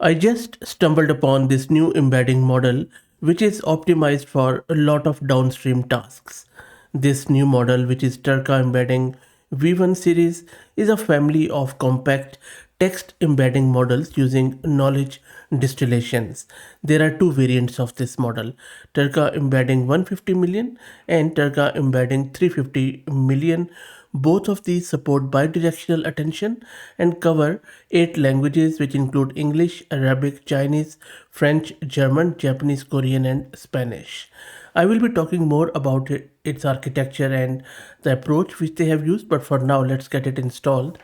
I just stumbled upon this new embedding model, which is optimized for a lot of downstream tasks. This new model, which is Tarka Embedding V1 series, is a family of compact text embedding models using knowledge distillations. There are two variants of this model, Tarka Embedding 150 million and Tarka Embedding 350 million. Both of these support bidirectional attention and cover 8 languages, which include English, Arabic, Chinese, French, German, Japanese, Korean, and Spanish. I will be talking more about its architecture and the approach which they have used, but for now, let's get it installed.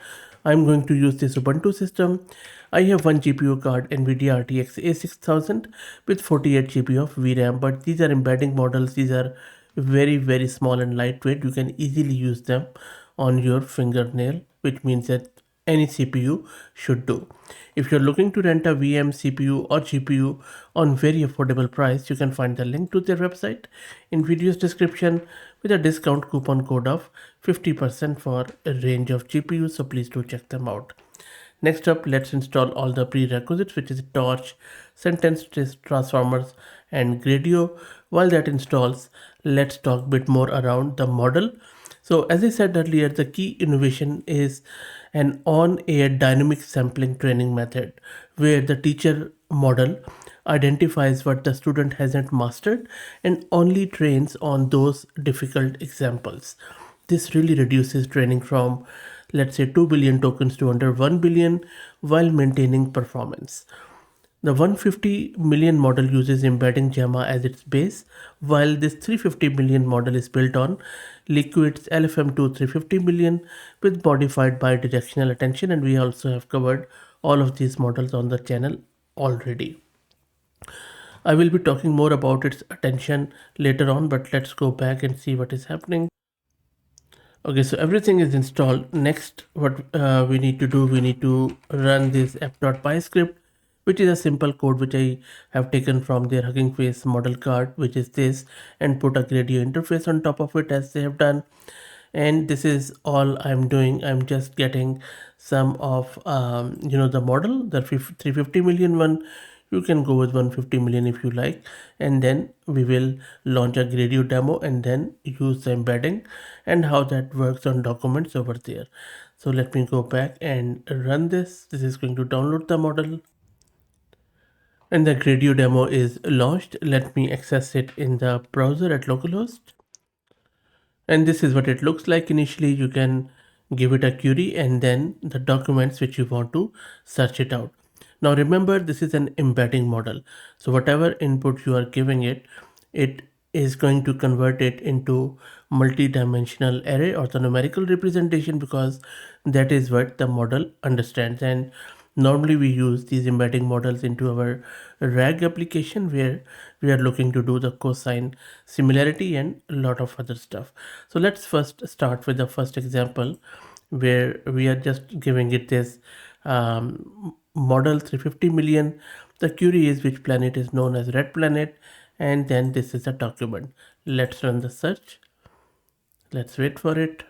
I'm going to use this Ubuntu system. I have one GPU card, NVIDIA RTX A6000 with 48 GB of VRAM, but these are embedding models. These are very small and lightweight. You can easily use them on your fingernail, which means that any CPU should do. If you're looking to rent a VM, CPU or GPU on very affordable price, you can find the link to their website in video's description with a discount coupon code of 50% for a range of GPUs, so please do check them out. Next up, let's install all the prerequisites, which is Torch, Sentence Transformers, and Gradio. While that installs, let's talk a bit more around the model. So as I said earlier, the key innovation is an on-air dynamic sampling training method, where the teacher model identifies what the student hasn't mastered and only trains on those difficult examples. This really reduces training from, let's say, 2 billion tokens to under 1 billion while maintaining performance. The 150 million model uses embedding JAMA as its base, while this 350 million model is built on Liquid's LFM2 350 million with modified bidirectional attention, and we also have covered all of these models on the channel already. I will be talking more about its attention later on, but let's go back and see what is happening. Okay, so everything is installed. Next, what we need to do, we need to run this app.py script, which is a simple code which I have taken from their Hugging Face model card, which is this, and put a Gradio interface on top of it as they have done. And this is all I'm doing. I'm just getting some of the model, the 350 million one. You can go with 150 million if you like, and then we will launch a Gradio demo and then use the embedding and how that works on documents over there. So let me go back and run this. This is going to download the model, and the Gradio demo is launched. Let me access it in the browser at localhost. And this is what it looks like. Initially, you can give it a query and then the documents which you want to search it out. Now remember, this is an embedding model. So whatever input you are giving it, it is going to convert it into multi-dimensional array or the numerical representation, because that is what the model understands. And normally we use these embedding models into our RAG application, where we are looking to do the cosine similarity and a lot of other stuff. So let's first start with the first example, where we are just giving it this model 350 million. The query is which planet is known as red planet, and then this is a document. Let's run the search. Let's wait for it.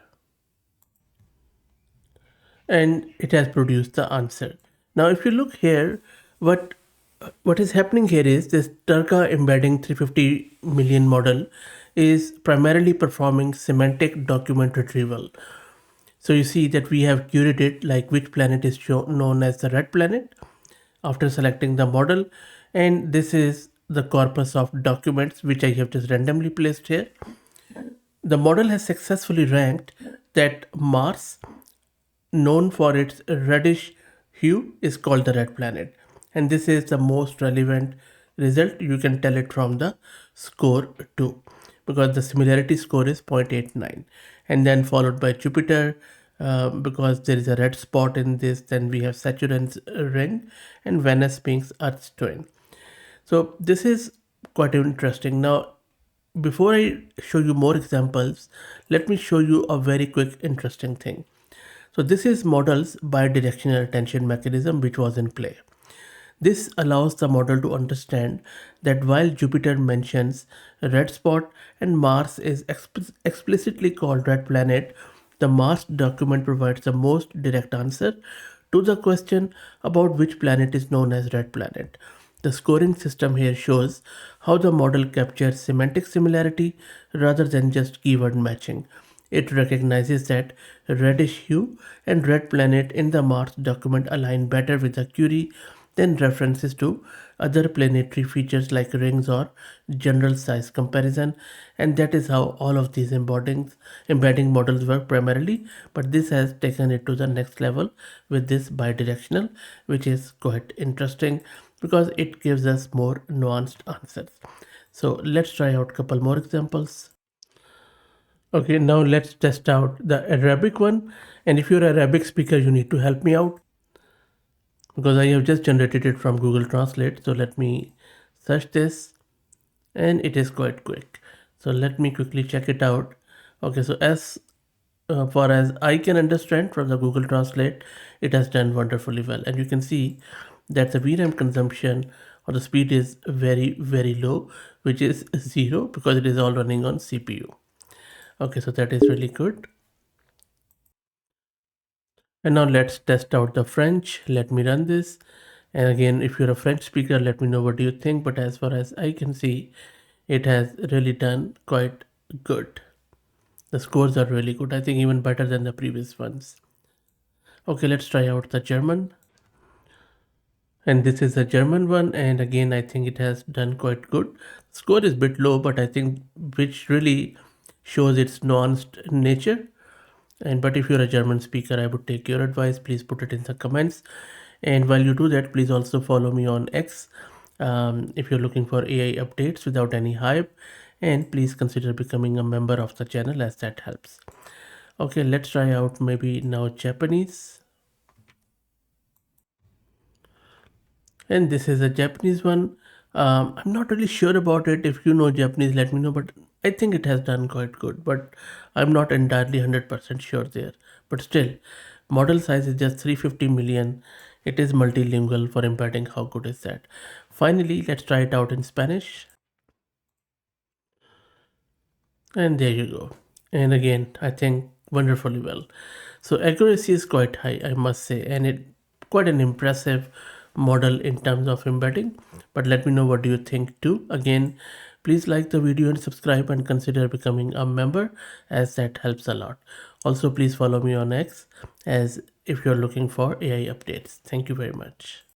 And it has produced the answer. Now if you look here, what is happening here is this Tarka Embedding 350 million model is primarily performing semantic document retrieval. So you see that we have queried it like which planet is known as the red planet after selecting the model, and this is the corpus of documents which I have just randomly placed here. The model has successfully ranked that Mars, known for its reddish hue, is called the red planet, and this is the most relevant result. You can tell it from the score too, because the similarity score is 0.89, and then followed by Jupiter, because there is a red spot in this. Then we have Saturn's ring, and Venus being Earth's twin. So this is quite interesting. Now, before I show you more examples, let me show you a very quick interesting thing. So this is model's bidirectional attention mechanism which was in play. This allows the model to understand that while Jupiter mentions a red spot and Mars is explicitly called red planet, the Mars document provides the most direct answer To the question about which planet is known as red planet, the scoring system here shows how the model captures semantic similarity rather than just keyword matching. It recognizes that reddish hue and red planet in the Mars document align better with the query than references to other planetary features like rings or general size comparison. And that is how all of these embedding models work primarily, but this has taken it to the next level with this bidirectional, which is quite interesting because it gives us more nuanced answers. So let's try out a couple more examples. Okay, now let's test out the Arabic one. And if you're an Arabic speaker, you need to help me out because I have just generated it from Google Translate. So let me search this, and it is quite quick. So let me quickly check it out. Okay, so as far as I can understand from the Google Translate, it has done wonderfully well. And you can see that the VRAM consumption or the speed is very, very low, which is zero because it is all running on CPU. Okay, so that is really good. And now let's test out the French. Let me run this. And again, if you're a French speaker, let me know what do you think. But as far as I can see, it has really done quite good. The scores are really good. I think even better than the previous ones. Okay, let's try out the German. And this is a German one. And again, I think it has done quite good. Score is a bit low, but I think which really shows its nuanced nature. And but if you're a German speaker, I would take your advice. Please put it in the comments. And while you do that, please also follow me on X if you're looking for AI updates without any hype. And please consider becoming a member of the channel as that helps. Okay, let's try out maybe now Japanese. And this is a Japanese one. I'm not really sure about it. If you know Japanese, let me know. But I think it has done quite good. But I'm not entirely 100% sure there. But still, model size is just 350 million. It is multilingual for embedding. How good is that? Finally, let's try it out in Spanish. And there you go. And again, I think wonderfully well. So accuracy is quite high, I must say, and it quite an impressive model in terms of embedding. But let me know what do you think too. Again, please like the video and subscribe and consider becoming a member as that helps a lot. Also, please follow me on X as if you're looking for AI updates. Thank you very much.